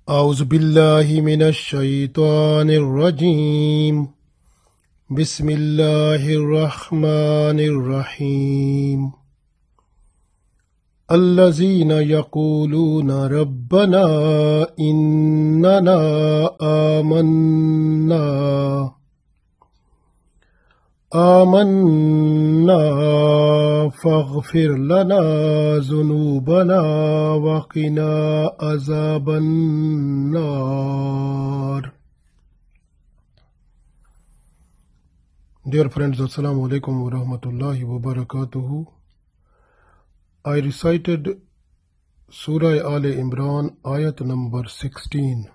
أعوذ بالله من الشيطان الرجيم بسم الله الرحمن الرحيم الذين يقولون ربنا إننا آمنا فاغفر لنا ذنوبنا وقنا عذاب النار. Dear friends, Assalamu alaikum wa rahmatullahi wa barakatuhu. I recited Surah Aal-i-Imraan Ayat number 16.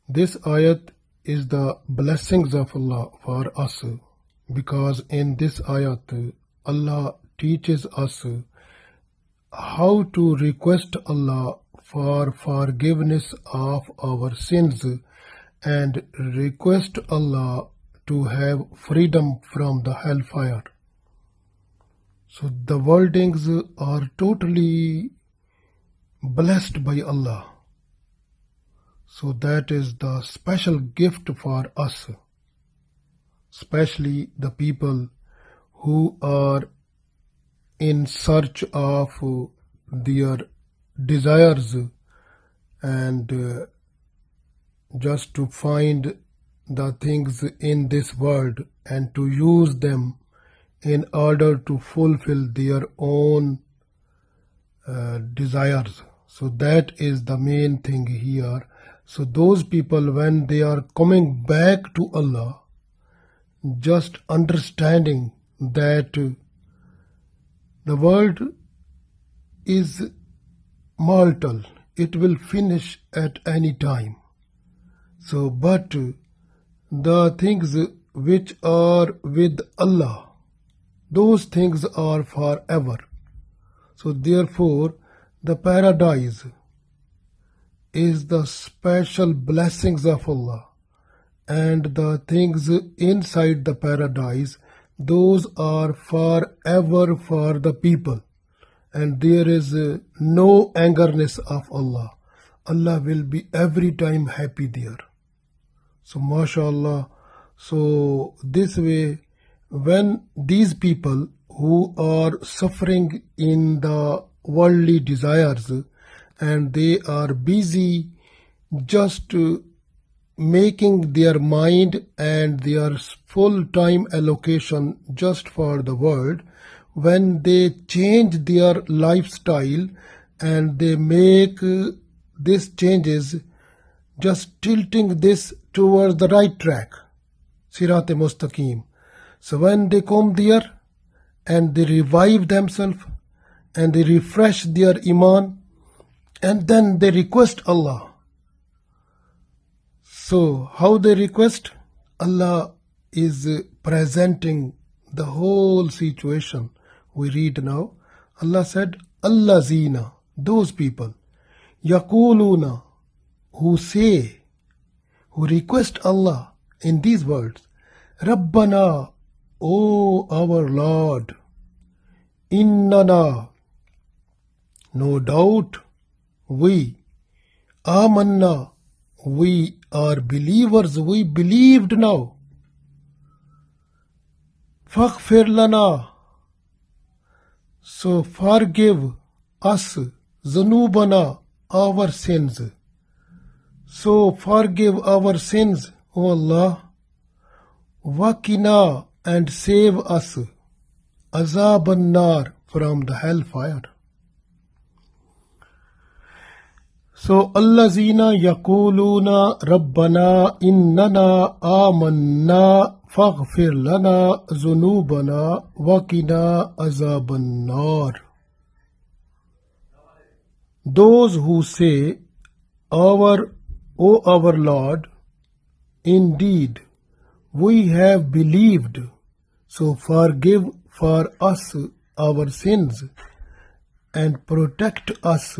This ayat is the blessings of Allah for us, because in this ayat Allah teaches us how to request Allah for forgiveness of our sins and request Allah to have freedom from the hellfire. So the wordings are totally blessed by Allah. So that is the special gift for us, especially the people who are in search of their desires and just to find the things in this world and to use them in order to fulfill their own desires. So that is the main thing here. So those people, when they are coming back to Allah, just understanding that the world is mortal, it will finish at any time. So, but the things which are with Allah, those things are forever. So therefore, the paradise is the special blessings of Allah, and the things inside the paradise, those are forever for the people, and there is no angerness of Allah. Allah will be every time happy there. So mashallah, so this way, when these people who are suffering in the worldly desires and they are busy just making their mind and their full time allocation just for the world, when they change their lifestyle and they make these changes, just tilting this towards the right track, Sirat Mustaqim. So when they come there and they revive themselves and they refresh their iman, and then they request Allah. So how they request? Allah is presenting the whole situation. We read now. Allah said, Allazina, those people, Yaquluna, who say, who request Allah in these words, Rabbana, O our Lord, Innana, no doubt, we, Amanna, we are believers, we believed now. Faghfir lana, so forgive us, Zanubana, our sins. So forgive our sins, O Allah. Wakina, and save us, Azaban nar, from the hellfire. So Allazina yaquluna Rabbana innana amanna faghfir lana zunubana waqina azaban nar. Those who say, O our Lord, indeed we have believed, so forgive for us our sins and protect us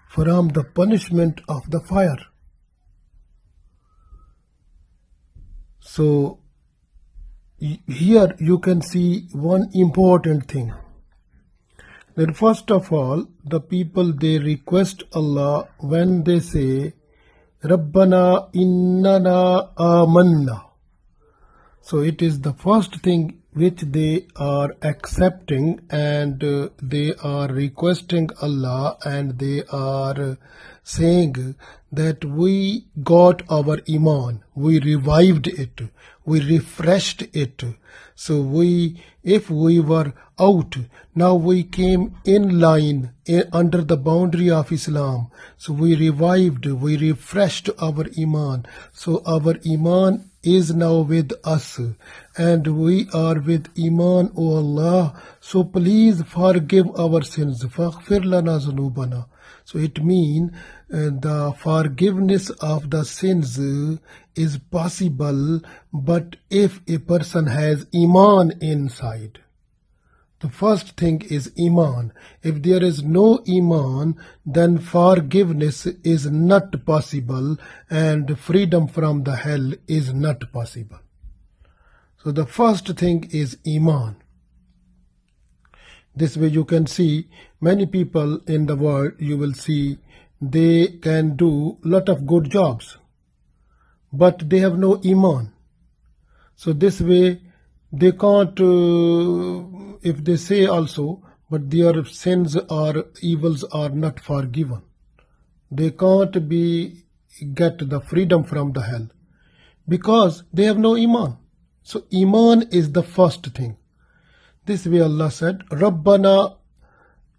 from the punishment of the fire. So here you can see one important thing. Then first of all, the people, they request Allah when they say, Rabbana innana amanna. So it is the first thing which they are accepting, and they are requesting Allah, and they are saying that we got our iman, we revived it, we refreshed it. So if we were out, now we came in line under the boundary of Islam. So we revived, we refreshed our iman. So our iman is now with us, and we are with iman, O Allah. So please forgive our sins. فَاغْفِرْ لَنَا ذُنُوبَنَا. So it means the forgiveness of the sins is possible, but if a person has iman inside. The first thing is iman. If there is no iman, then forgiveness is not possible, and freedom from the hell is not possible. So the first thing is iman. This way you can see many people in the world, you will see they can do lot of good jobs, but they have no iman. So this way they can't, if they say also, but their sins or evils are not forgiven. They can't get the freedom from the hell because they have no iman. So iman is the first thing. This way Allah said, Rabbana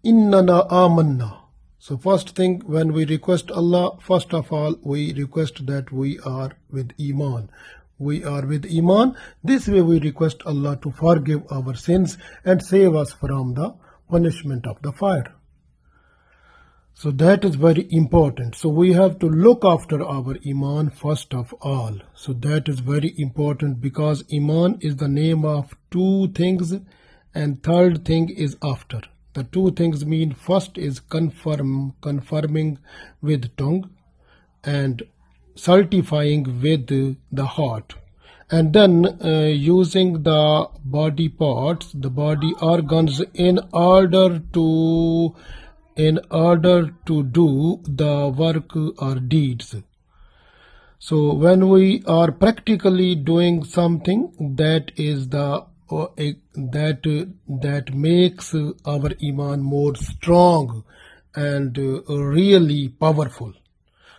innana amanna. So first thing, when we request Allah, first of all, we request that we are with iman. We are with iman. This way we request Allah to forgive our sins and save us from the punishment of the fire. So that is very important. So we have to look after our iman first of all. So that is very important, because iman is the name of two things, and third thing is after. The two things mean, first is confirming with tongue and certifying with the heart, and then using the body parts, the body organs, in order to do the work or deeds. So when we are practically doing something, that is that makes our iman more strong and really powerful.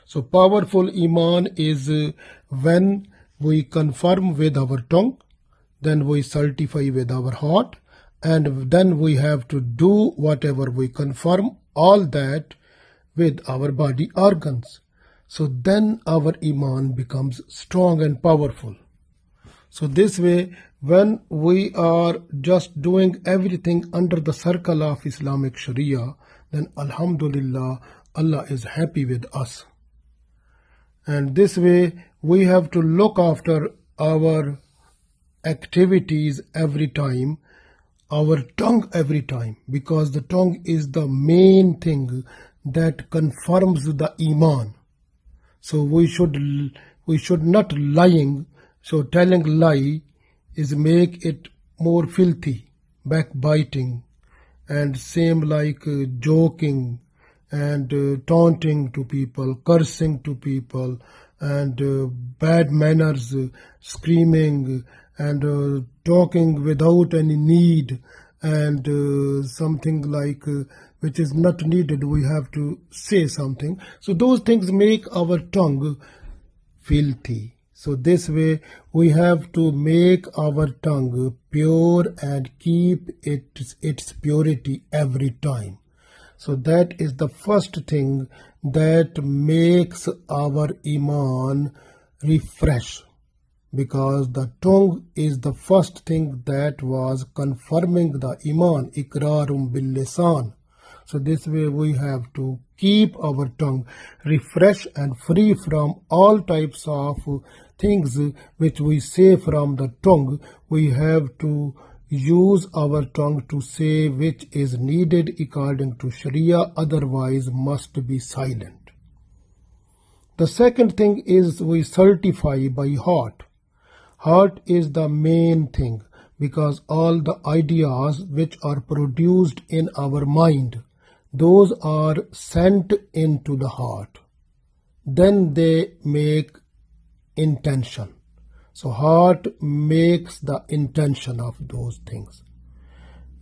So powerful iman is when we confirm with our tongue, then we certify with our heart, and then we have to do whatever we confirm, all that with our body organs. So then our iman becomes strong and powerful. So this way, when we are just doing everything under the circle of Islamic Sharia, then Alhamdulillah, Allah is happy with us. And this way, we have to look after our activities every time, our tongue every time, because the tongue is the main thing that confirms the iman. So we should not lying. So telling lie is make it more filthy, backbiting, and same like joking and taunting to people, cursing to people, and bad manners, screaming, and talking without any need, and something like which is not needed, we have to say something. So those things make our tongue filthy. So this way we have to make our tongue pure and keep its purity every time. So that is the first thing that makes our iman refresh, because the tongue is the first thing that was confirming the iman, iqrarum bil lisan. So this way we have to keep our tongue refreshed and free from all types of things which we say from the tongue. We have to use our tongue to say which is needed according to Sharia, otherwise must be silent. The second thing is we certify by heart. Heart is the main thing, because all the ideas which are produced in our mind, those are sent into the heart. Then they make intention. So heart makes the intention of those things.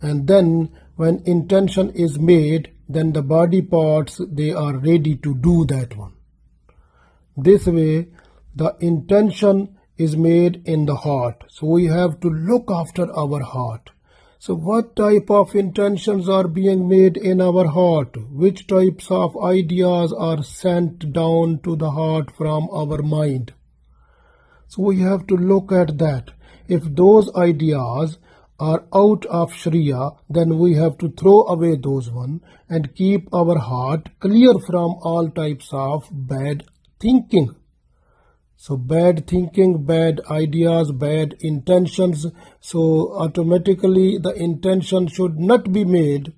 And then when intention is made, then the body parts, they are ready to do that one. This way, the intention is made in the heart. So we have to look after our heart. So what type of intentions are being made in our heart? Which types of ideas are sent down to the heart from our mind? So we have to look at that. If those ideas are out of Sharia, then we have to throw away those one and keep our heart clear from all types of bad thinking. So bad thinking, bad ideas, bad intentions. So automatically the intention should not be made.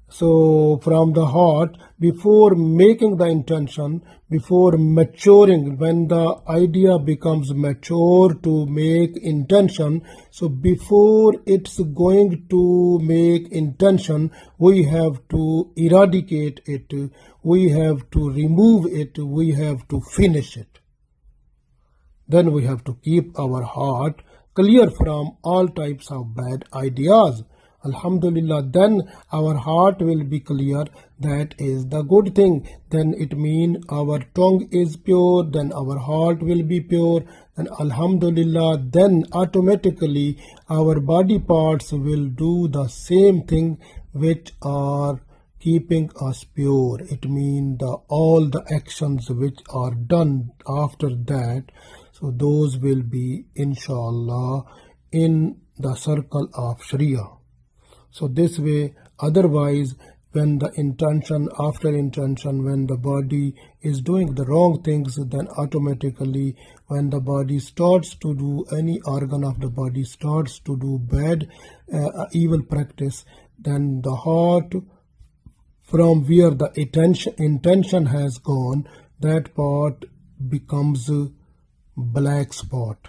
So from the heart, before making the intention, before maturing, when the idea becomes mature to make intention, so before it's going to make intention, we have to eradicate it, we have to remove it, we have to finish it. Then we have to keep our heart clear from all types of bad ideas. Alhamdulillah, then our heart will be clear. That is the good thing. Then it means our tongue is pure, then our heart will be pure. And Alhamdulillah, then automatically our body parts will do the same thing which are keeping us pure. It means all the actions which are done after that, so those will be inshallah in the circle of Sharia. So this way, otherwise when the intention, after intention, when the body is doing the wrong things, then automatically when the body starts to do, any organ of the body starts to do bad, evil practice, then the heart, from where the intention has gone, that part becomes a black spot.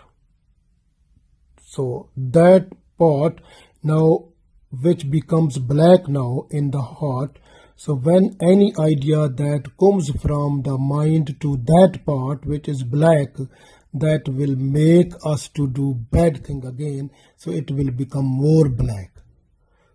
So that part now, which becomes black now in the heart, so when any idea that comes from the mind to that part which is black, that will make us to do bad thing again, so it will become more black.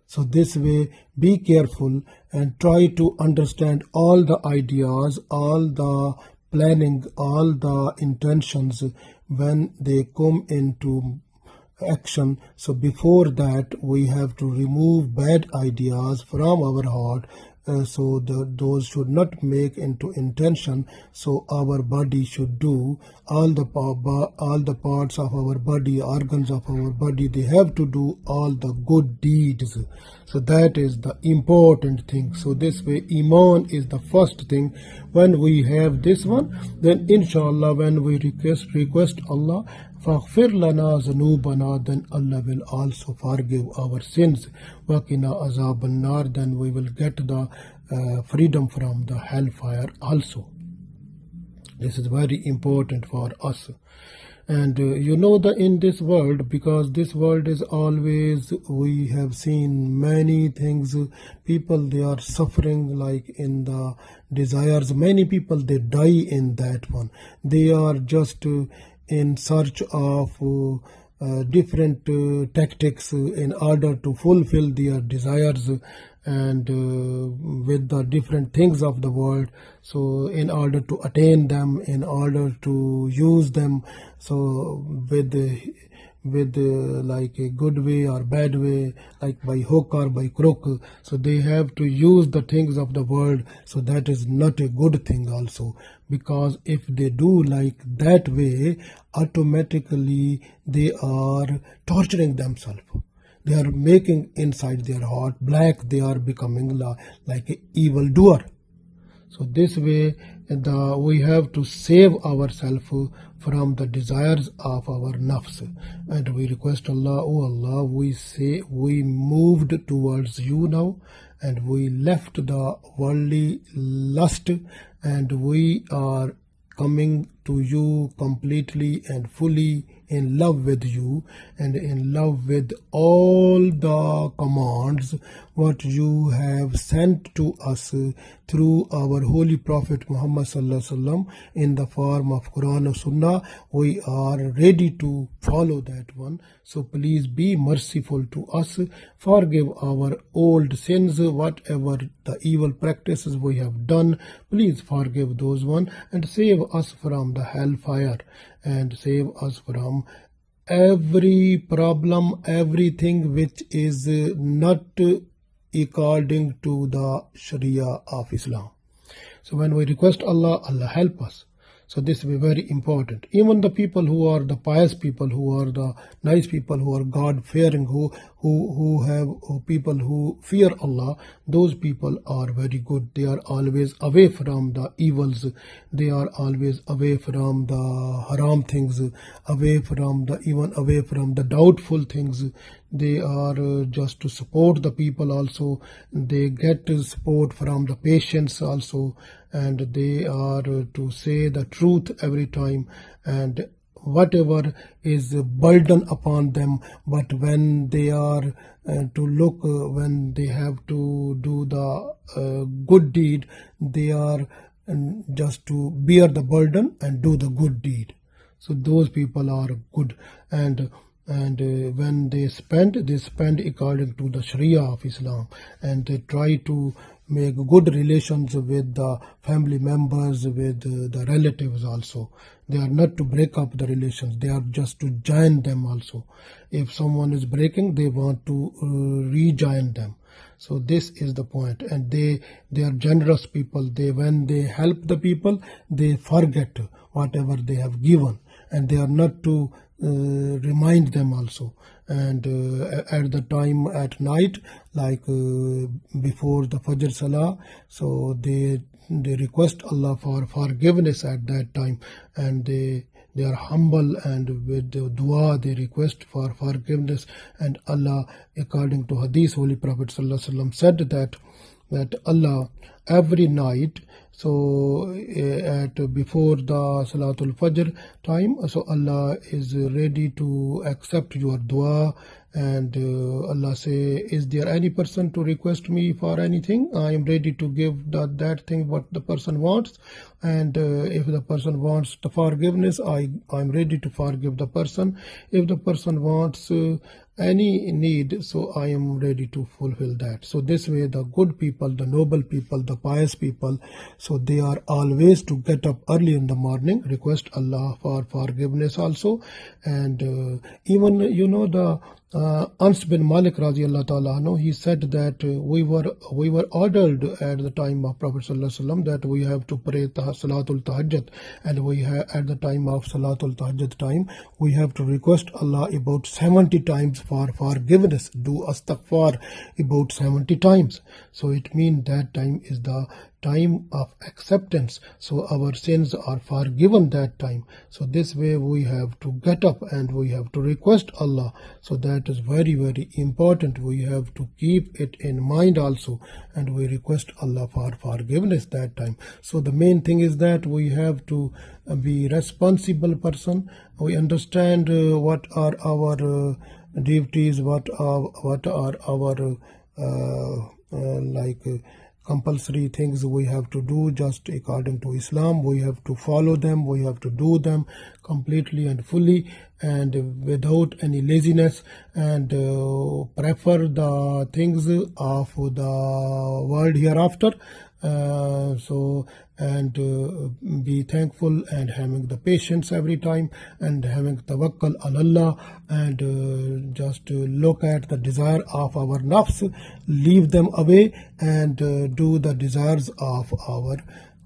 So this way, be careful and try to understand all the ideas, all the planning, all the intentions when they come into action. So before that, we have to remove bad ideas from our heart. So those should not make into intention. So our body should do all the parts of our body, organs of our body, they have to do all the good deeds. So that is the important thing. So this way, Iman is the first thing. When we have this one, then inshallah, when we request Allah, فَاغْفِرْ لَنَا ذُنُوبَنَا, then Allah will also forgive our sins. وَقِنَا عَذَابَ النَّارِ, then we will get the freedom from the hellfire also. This is very important for us. And you know that in this world, because this world is always, we have seen many things, people, they are suffering like in the desires. Many people, they die in that one. They are just in search of different tactics in order to fulfill their desires, and with the different things of the world, so in order to attain them, in order to use them, so with like a good way or bad way, like by hook or by crook, so they have to use the things of the world. So that is not a good thing also, because if they do like that way, automatically they are torturing themselves. They are making inside their heart black. They are becoming like an evil doer. So this way, we have to save ourselves from the desires of our nafs. And we request Allah, oh Allah, we say we moved towards you now, and we left the worldly lust, and we are coming to you completely and fully in love with you and in love with all the commands what you have sent to us through our holy Prophet Muhammad sallallahu alaihi wasallam in the form of Quran or Sunnah. We are ready to follow that one. So please be merciful to us. Forgive our old sins, whatever the evil practices we have done. Please forgive those one and save us from the hellfire and save us from every problem, everything which is not according to the Sharia of Islam. So when we request Allah, Allah help us. So this will be very important. Even the people who are the pious people, who are the nice people, who are God-fearing, people who fear Allah, those people are very good. They are always away from the evils. They are always away from the haram things, away from the doubtful things. They are just to support the people also. They get support from the patients also, and they are to say the truth every time, and whatever is a burden upon them, but when they are when they have to do the good deed, they are just to bear the burden and do the good deed. So those people are good, and when they spend according to the Sharia of Islam, and they try to make good relations with the family members, with the relatives also. They are not to break up the relations, they are just to join them also. If someone is breaking, they want to rejoin them. So this is the point. And they are generous people. When they help the people, they forget whatever they have given, and they are not to remind them also. And at the time at night, like before the Fajr Salah, so they request Allah for forgiveness at that time, and they are humble, and with the dua they request for forgiveness. And Allah, according to Hadith, Holy Prophet sallallahu alaihi wasallam said that Allah every night, so at before the Salatul Fajr time, so Allah is ready to accept your dua. And Allah say, is there any person to request me for anything? I am ready to give that thing what the person wants. And if the person wants the forgiveness, I am ready to forgive the person. If the person wants any need, so I am ready to fulfill that. So this way the good people, the noble people, the pious people, so they are always to get up early in the morning, request Allah for forgiveness also. And even the Anas bin Malik radiallahu ta'ala anhu, he said that we were ordered at the time of Prophet sallallahu alaihi wasallam that we have to pray Salatul Tahajjud, and we have at the time of Salatul Tahajjud time, we have to request Allah about 70 times for forgiveness, do astaghfar about 70 times. So it means that time is the time of acceptance, so our sins are forgiven that time. So this way we have to get up and we have to request Allah. So that is very, very important. We have to keep it in mind also, and we request Allah for forgiveness that time. So the main thing is that we have to be responsible person. We understand what are our duties, what are our compulsory things we have to do just according to Islam. We have to follow them, we have to do them completely and fully, and without any laziness, and prefer the things of the world hereafter. Be thankful and having the patience every time, and having tawakkul on Allah, and just look at the desire of our nafs, leave them away, and do the desires of our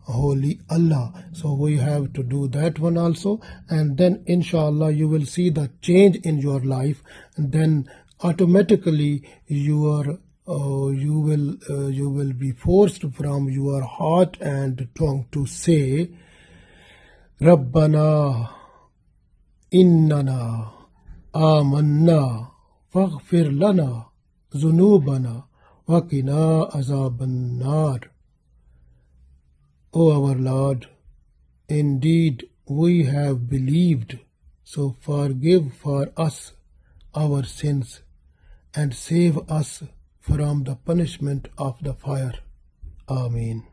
holy Allah. So we have to do that one also, and then inshallah you will see the change in your life, and then automatically you will be forced from your heart and tongue to say, Rabbana innana amanna faghfir lana zunubana wa qina azaban nar. O our Lord, indeed we have believed, so forgive for us our sins and save us from the punishment of the fire. Ameen.